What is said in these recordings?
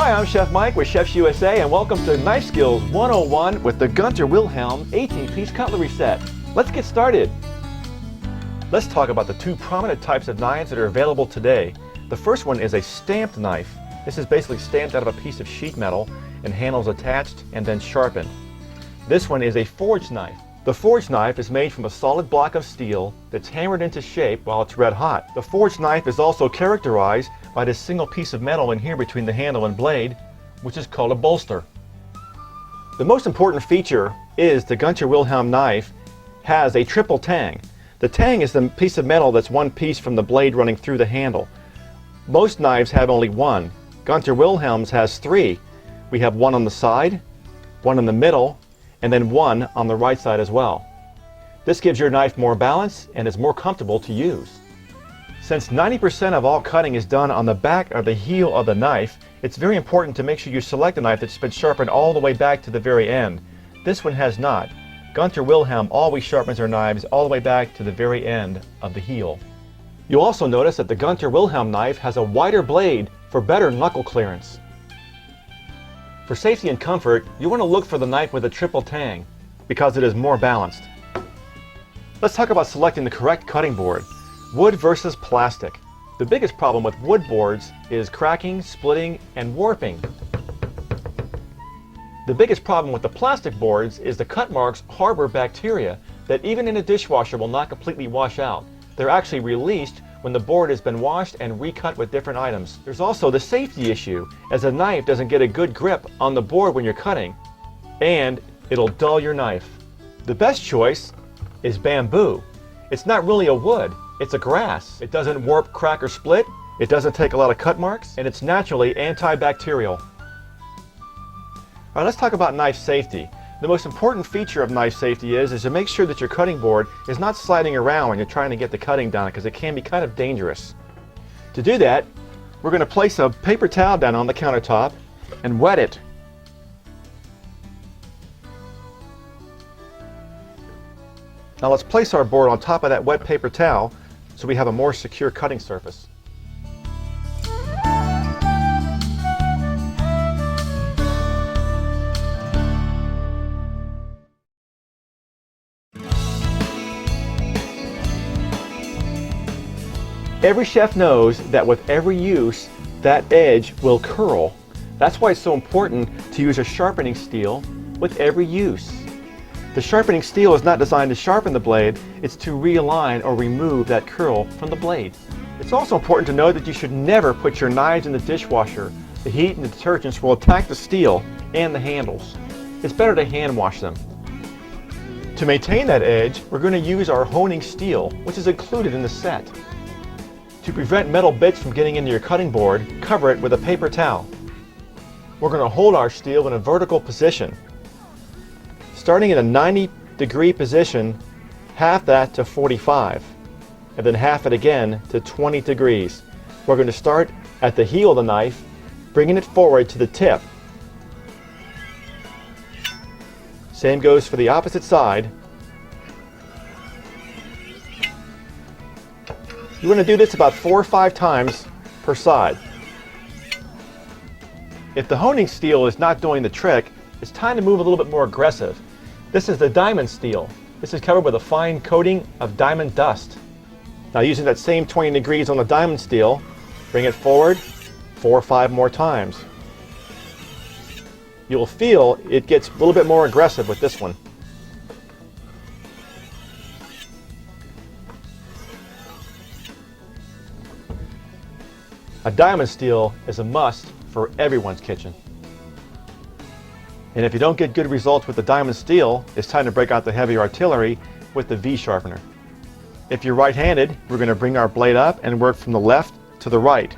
Hi, I'm Chef Mike with Chefs USA, and welcome to Knife Skills 101 with the Gunter Wilhelm 18-piece cutlery set. Let's get started. Let's talk about the two prominent types of knives that are available today. The first one is a stamped knife. This is basically stamped out of a piece of sheet metal and handles attached and then sharpened. This one is a forged knife. The forged knife is made from a solid block of steel that's hammered into shape while it's red hot. The forged knife is also characterized by this single piece of metal in here between the handle and blade, which is called a bolster. The most important feature is the Gunter Wilhelm knife has a triple tang. The tang is the piece of metal that's one piece from the blade running through the handle. Most knives have only one. Gunter Wilhelm's has three. We have one on the side, one in the middle, and then one on the right side as well. This gives your knife more balance and is more comfortable to use. Since 90% of all cutting is done on the back or the heel of the knife, it's very important to make sure you select a knife that's been sharpened all the way back to the very end. This one has not. Gunter Wilhelm always sharpens their knives all the way back to the very end of the heel. You'll also notice that the Gunter Wilhelm knife has a wider blade for better knuckle clearance. For safety and comfort, you want to look for the knife with a triple tang because it is more balanced. Let's talk about selecting the correct cutting board. Wood versus plastic. The biggest problem with wood boards is cracking, splitting, and warping. The biggest problem with the plastic boards is the cut marks harbor bacteria that even in a dishwasher will not completely wash out. They're actually released when the board has been washed and recut with different items. There's also the safety issue, as a knife doesn't get a good grip on the board when you're cutting, and it'll dull your knife. The best choice is bamboo. It's not really a wood, it's a grass. It doesn't warp, crack, or split, it doesn't take a lot of cut marks, and it's naturally antibacterial. Alright, let's talk about knife safety. The most important feature of knife safety is to make sure that your cutting board is not sliding around when you're trying to get the cutting done, because it can be kind of dangerous. To do that, we're going to place a paper towel down on the countertop and wet it. Now let's place our board on top of that wet paper towel so we have a more secure cutting surface. Every chef knows that with every use, that edge will curl. That's why it's so important to use a sharpening steel with every use. The sharpening steel is not designed to sharpen the blade, it's to realign or remove that curl from the blade. It's also important to know that you should never put your knives in the dishwasher. The heat and the detergents will attack the steel and the handles. It's better to hand wash them. To maintain that edge, we're going to use our honing steel, which is included in the set. To prevent metal bits from getting into your cutting board, cover it with a paper towel. We're going to hold our steel in a vertical position. Starting in a 90-degree position, half that to 45, and then half it again to 20 degrees. We're going to start at the heel of the knife, bringing it forward to the tip. Same goes for the opposite side. You want to do this about 4 or 5 times per side. If the honing steel is not doing the trick, it's time to move a little bit more aggressive. This is the diamond steel. This is covered with a fine coating of diamond dust. Now using that same 20 degrees on the diamond steel, bring it forward 4 or 5 more times. You'll feel it gets a little bit more aggressive with this one. A diamond steel is a must for everyone's kitchen. And if you don't get good results with the diamond steel, it's time to break out the heavy artillery with the V sharpener. If you're right-handed, we're going to bring our blade up and work from the left to the right.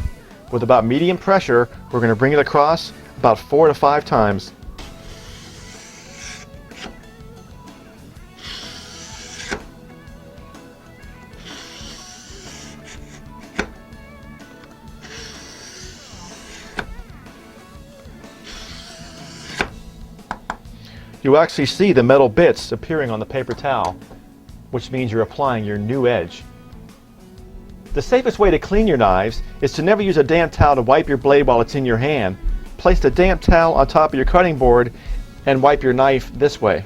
With about medium pressure, we're going to bring it across about 4 to 5 times. You actually see the metal bits appearing on the paper towel, which means you're applying your new edge. The safest way to clean your knives is to never use a damp towel to wipe your blade while it's in your hand. place the damp towel on top of your cutting board and wipe your knife this way.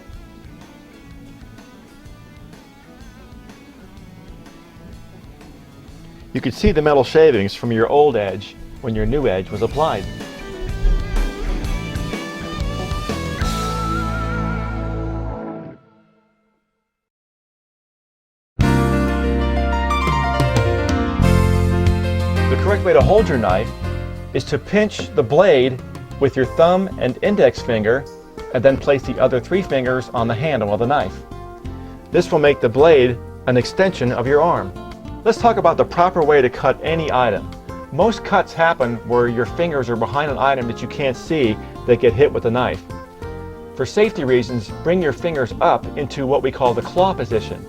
You could see the metal shavings from your old edge when your new edge was applied. The correct way to hold your knife is to pinch the blade with your thumb and index finger and then place the other 3 fingers on the handle of the knife. This will make the blade an extension of your arm. Let's talk about the proper way to cut any item. Most cuts happen where your fingers are behind an item that you can't see that get hit with the knife. For safety reasons, bring your fingers up into what we call the claw position.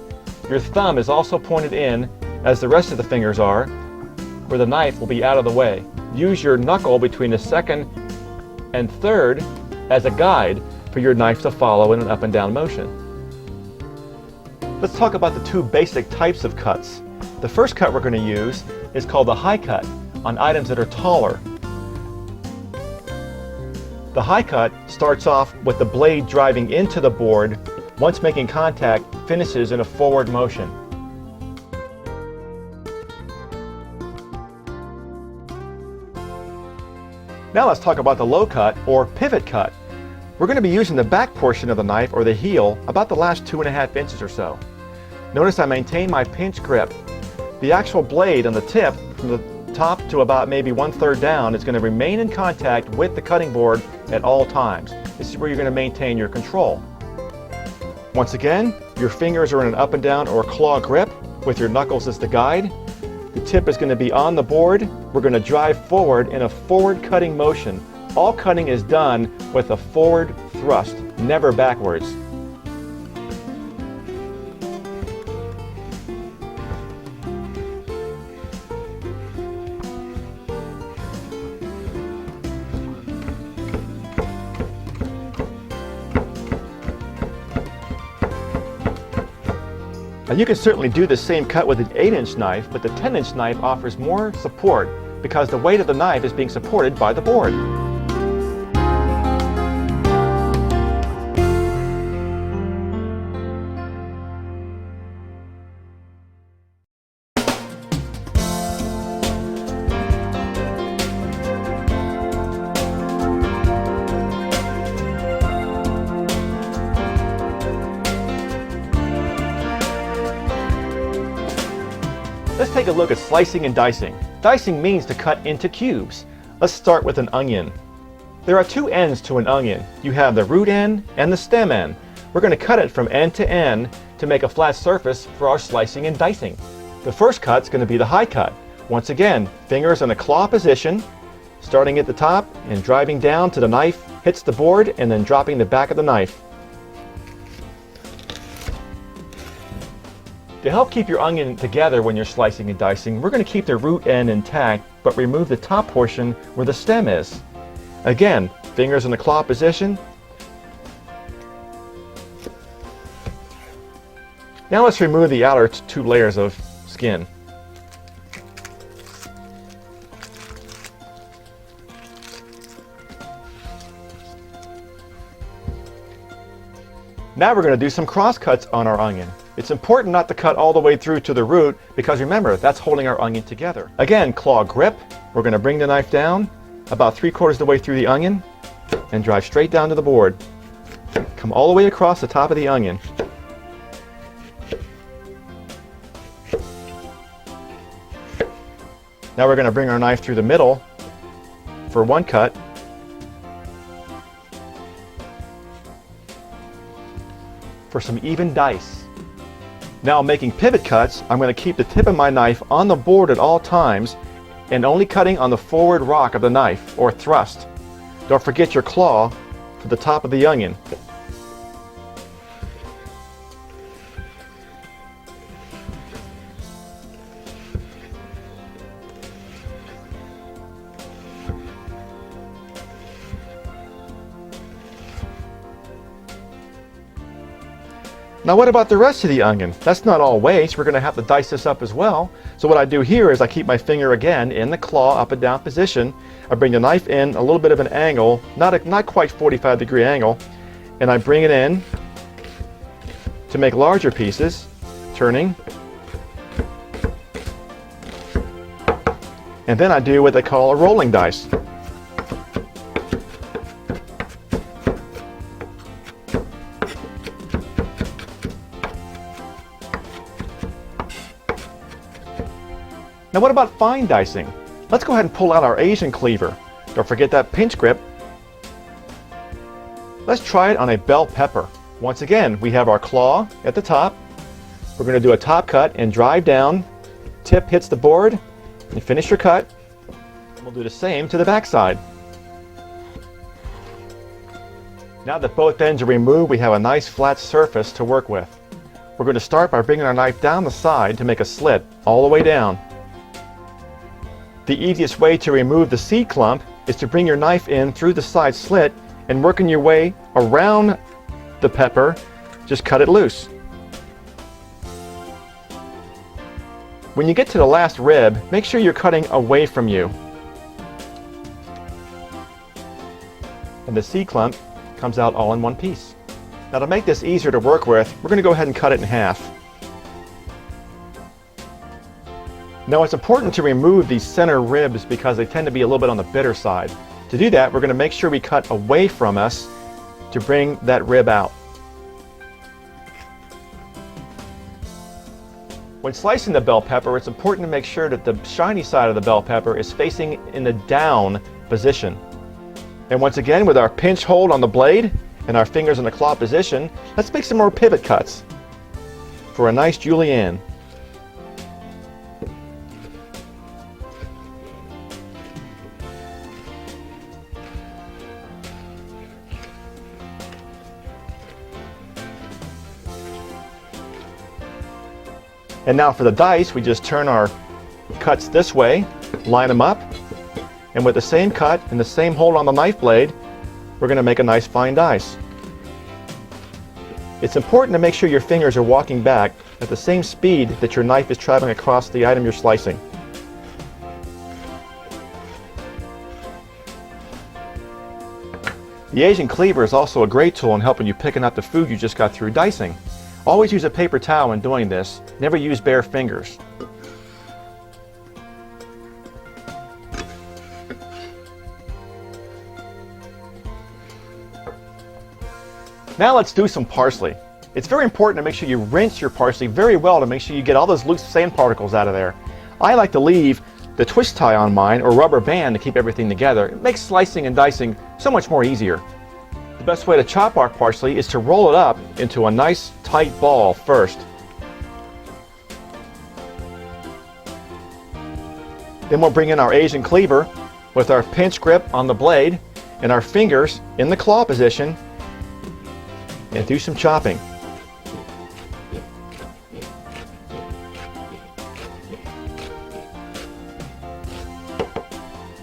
Your thumb is also pointed in, as the rest of the fingers are, where the knife will be out of the way. Use your knuckle between the second and third as a guide for your knife to follow in an up and down motion. Let's talk about the 2 basic types of cuts. The first cut we're going to use is called the high cut on items that are taller. The high cut starts off with the blade driving into the board. Once making contact, finishes in a forward motion. Now let's talk about the low cut or pivot cut. We're going to be using the back portion of the knife or the heel about the last 2.5 inches or so. Notice I maintain my pinch grip. The actual blade on the tip from the top to about maybe 1/3 down is going to remain in contact with the cutting board at all times. This is where you're going to maintain your control. Once again, your fingers are in an up and down or claw grip with your knuckles as the guide. The tip is going to be on the board. We're going to drive forward in a forward cutting motion. All cutting is done with a forward thrust, never backwards. Now you can certainly do the same cut with an 8-inch knife, but the 10-inch knife offers more support because the weight of the knife is being supported by the board. Let's take a look at slicing and dicing. Dicing means to cut into cubes. Let's start with an onion. There are 2 ends to an onion. You have the root end and the stem end. We're going to cut it from end to end to make a flat surface for our slicing and dicing. The first cut is going to be the high cut. Once again, fingers in a claw position, starting at the top and driving down to the knife hits the board and then dropping the back of the knife. To help keep your onion together when you're slicing and dicing, we're going to keep the root end intact, but remove the top portion where the stem is. Again, fingers in the claw position. Now let's remove the outer 2 layers of skin. Now we're going to do some cross cuts on our onion. It's important not to cut all the way through to the root because remember, that's holding our onion together. Again, claw grip. We're going to bring the knife down about 3/4 the way through the onion and drive straight down to the board. Come all the way across the top of the onion. Now we're going to bring our knife through the middle for 1 cut. For some even dice. Now making pivot cuts, I'm going to keep the tip of my knife on the board at all times and only cutting on the forward rock of the knife or thrust. Don't forget your claw to the top of the onion. Now what about the rest of the onion? That's not all waste. We're going to have to dice this up as well. So what I do here is I keep my finger again in the claw up and down position. I bring the knife in a little bit of an angle, not quite 45-degree angle, and I bring it in to make larger pieces, turning. And then I do what they call a rolling dice. Now what about fine dicing? Let's go ahead and pull out our Asian cleaver. Don't forget that pinch grip. Let's try it on a bell pepper. Once again, we have our claw at the top. We're going to do a top cut and drive down. Tip hits the board and finish your cut. And we'll do the same to the back side. Now that both ends are removed, we have a nice flat surface to work with. We're going to start by bringing our knife down the side to make a slit all the way down. The easiest way to remove the seed clump is to bring your knife in through the side slit and working your way around the pepper, just cut it loose. When you get to the last rib, make sure you're cutting away from you. And the seed clump comes out all in one piece. Now to make this easier to work with, we're going to go ahead and cut it in half. Now it's important to remove these center ribs because they tend to be a little bit on the bitter side. To do that, we're going to make sure we cut away from us to bring that rib out. When slicing the bell pepper, it's important to make sure that the shiny side of the bell pepper is facing in the down position. And once again, with our pinch hold on the blade and our fingers in the claw position, let's make some more pivot cuts for a nice julienne. And now for the dice, we just turn our cuts this way, line them up, and with the same cut and the same hold on the knife blade, we're going to make a nice fine dice. It's important to make sure your fingers are walking back at the same speed that your knife is traveling across the item you're slicing. The Asian cleaver is also a great tool in helping you picking up the food you just got through dicing. Always use a paper towel when doing this. Never use bare fingers. Now let's do some parsley. It's very important to make sure you rinse your parsley very well to make sure you get all those loose sand particles out of there. I like to leave the twist tie on mine or rubber band to keep everything together. It makes slicing and dicing so much more easier. The best way to chop our parsley is to roll it up into a nice tight ball first. Then we'll bring in our Asian cleaver with our pinch grip on the blade and our fingers in the claw position and do some chopping.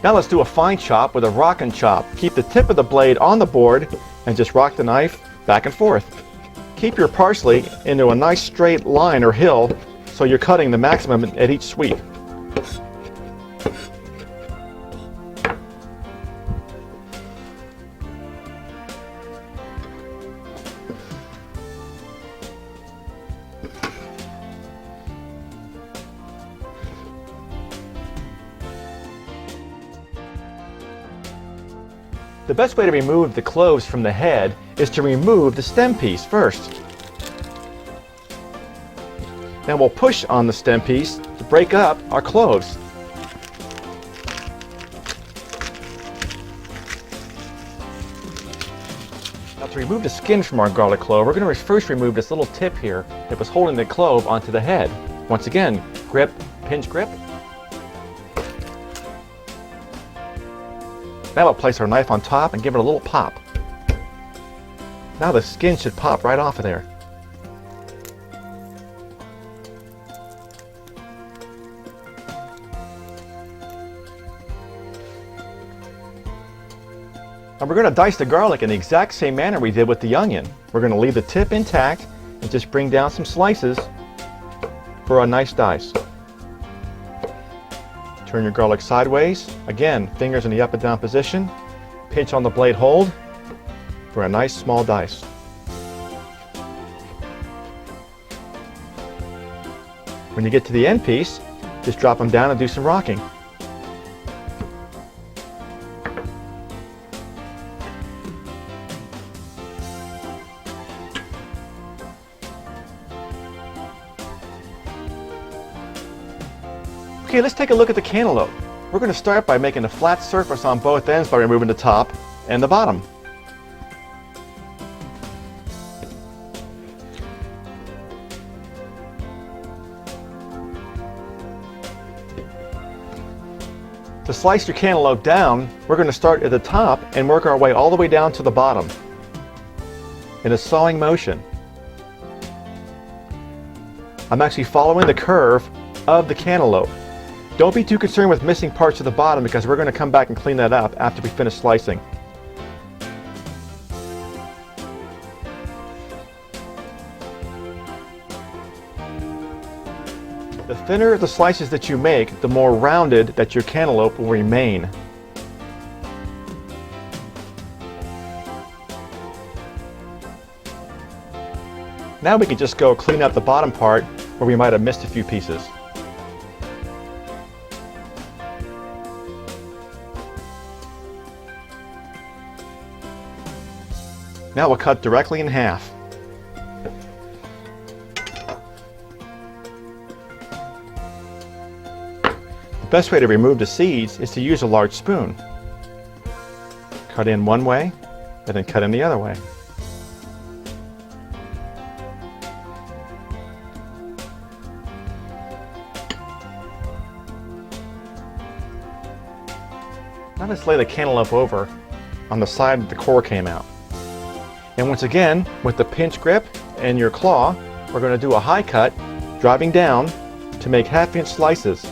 Now let's do a fine chop with a rock and chop. Keep the tip of the blade on the board and just rock the knife back and forth. Keep your parsley into a nice straight line or hill so you're cutting the maximum at each sweep. The best way to remove the cloves from the head is to remove the stem piece first. Now we'll push on the stem piece to break up our cloves. Now to remove the skin from our garlic clove, we're going to first remove this little tip here that was holding the clove onto the head. Once again, grip, pinch grip. Now we'll place our knife on top and give it a little pop. Now the skin should pop right off of there. And we're going to dice the garlic in the exact same manner we did with the onion. We're going to leave the tip intact and just bring down some slices for a nice dice. Turn your garlic sideways. Again, fingers in the up and down position. Pinch on the blade hold for a nice small dice. When you get to the end piece, just drop them down and do some rocking. Okay, let's take a look at the cantaloupe. We're going to start by making a flat surface on both ends by removing the top and the bottom. To slice your cantaloupe down, we're going to start at the top and work our way all the way down to the bottom in a sawing motion. I'm actually following the curve of the cantaloupe. Don't be too concerned with missing parts of the bottom because we're going to come back and clean that up after we finish slicing. The thinner the slices that you make, the more rounded that your cantaloupe will remain. Now we can just go clean up the bottom part where we might have missed a few pieces. Now we'll cut directly in half. The best way to remove the seeds is to use a large spoon. Cut in one way and then cut in the other way. Now let's lay the cantaloupe over on the side that the core came out. And once again, with the pinch grip and your claw, we're going to do a high cut, driving down to make half-inch slices.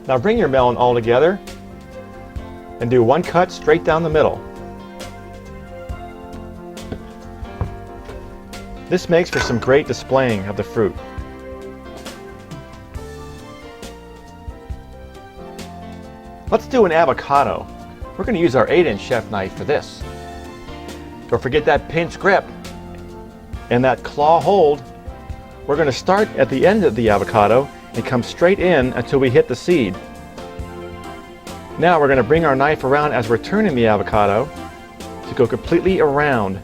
Now bring your melon all together and do one cut straight down the middle. This makes for some great displaying of the fruit. Let's do an avocado. We're going to use our 8-inch chef knife for this. Don't forget that pinch grip and that claw hold. We're going to start at the end of the avocado and come straight in until we hit the seed. Now we're going to bring our knife around as we're turning the avocado to go completely around.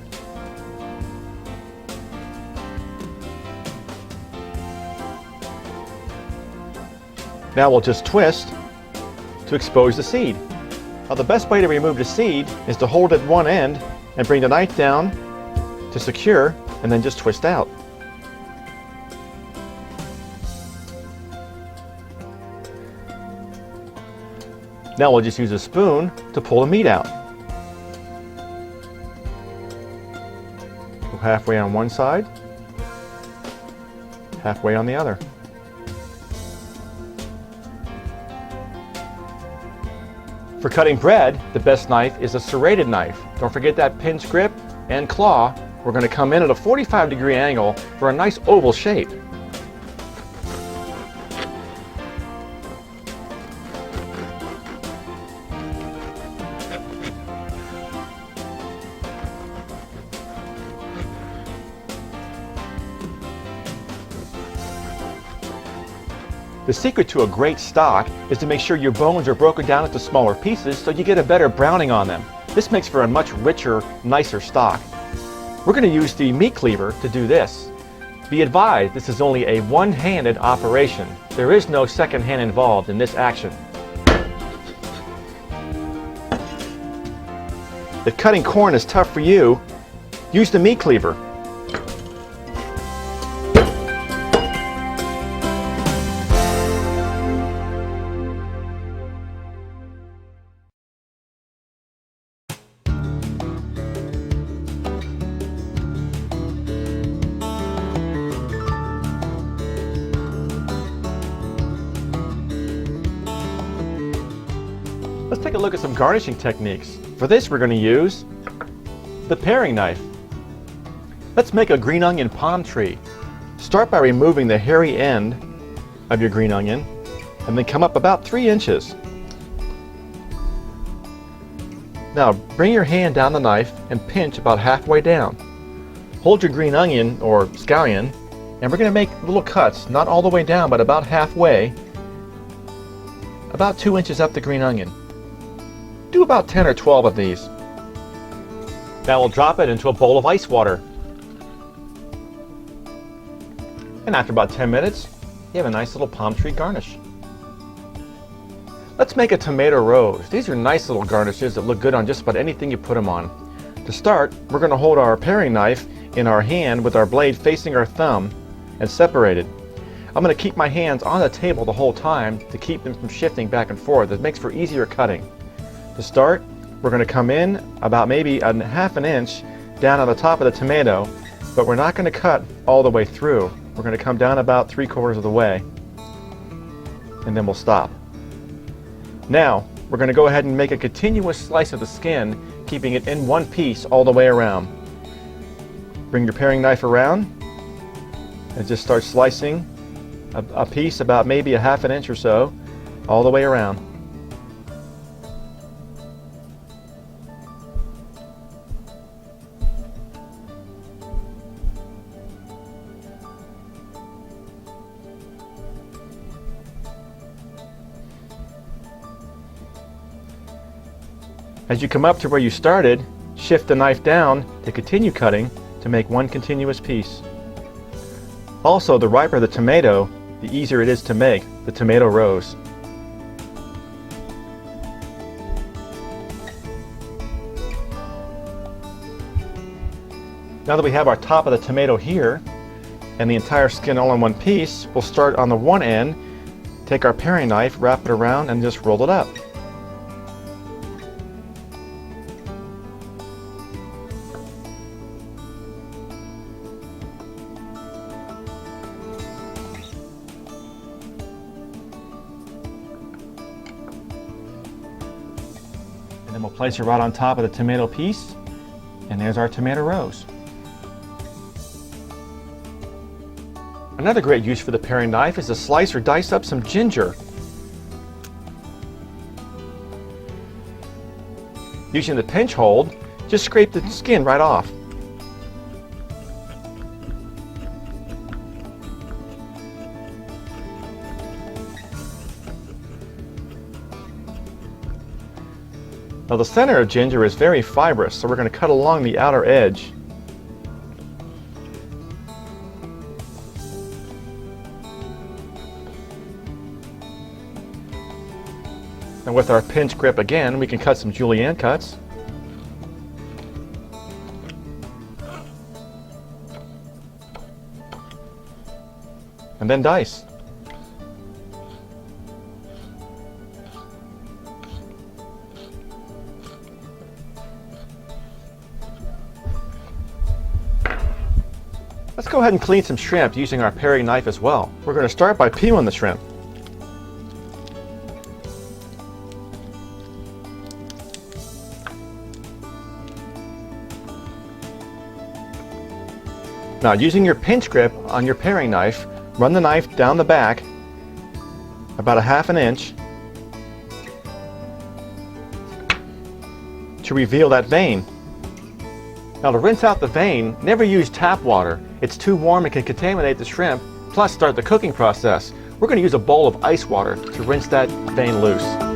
Now we'll just twist to expose the seed. Now the best way to remove the seed is to hold at one end and bring the knife down to secure and then just twist out. Now we'll just use a spoon to pull the meat out. Go halfway on one side, halfway on the other. For cutting bread, the best knife is a serrated knife. Don't forget that pinch grip and claw. We're going to come in at a 45-degree angle for a nice oval shape. The secret to a great stock is to make sure your bones are broken down into smaller pieces so you get a better browning on them. This makes for a much richer, nicer stock. We're going to use the meat cleaver to do this. Be advised, this is only a one-handed operation. There is no second hand involved in this action. If cutting corn is tough for you, use the meat cleaver. Let's take a look at some garnishing techniques. For this, we're going to use the paring knife. Let's make a green onion palm tree. Start by removing the hairy end of your green onion and then come up about 3 inches. Now bring your hand down the knife and pinch about halfway down. Hold your green onion or scallion and we're going to make little cuts, not all the way down but about halfway, about 2 inches up the green onion. Do about 10 or 12 of these. Now we'll drop it into a bowl of ice water. And after about 10 minutes, you have a nice little palm tree garnish. Let's make a tomato rose. These are nice little garnishes that look good on just about anything you put them on. To start, we're going to hold our paring knife in our hand with our blade facing our thumb and separated. I'm going to keep my hands on the table the whole time to keep them from shifting back and forth. It makes for easier cutting. To start, we're going to come in about maybe a half an inch down on the top of the tomato, but we're not going to cut all the way through. We're going to come down about 3/4 of the way, and then we'll stop. Now, we're going to go ahead and make a continuous slice of the skin, keeping it in one piece all the way around. Bring your paring knife around and just start slicing a piece about maybe a half an inch or so all the way around. As you come up to where you started, shift the knife down to continue cutting to make one continuous piece. Also, the riper the tomato, the easier it is to make the tomato rose. Now that we have our top of the tomato here and the entire skin all in one piece, we'll start on the one end, take our paring knife, wrap it around, and just roll it up. And then we'll place it right on top of the tomato piece, and there's our tomato rose. Another great use for the paring knife is to slice or dice up some ginger. Using the pinch hold, just scrape the skin right off. Now the center of ginger is very fibrous, so we're going to cut along the outer edge. And with our pinch grip again, we can cut some julienne cuts. And then dice. Let's go ahead and clean some shrimp using our paring knife as well. We're going to start by peeling the shrimp. Now, using your pinch grip on your paring knife, run the knife down the back about a half an inch to reveal that vein. Now, to rinse out the vein, never use tap water. It's too warm and can contaminate the shrimp, plus start the cooking process. We're going to use a bowl of ice water to rinse that vein loose.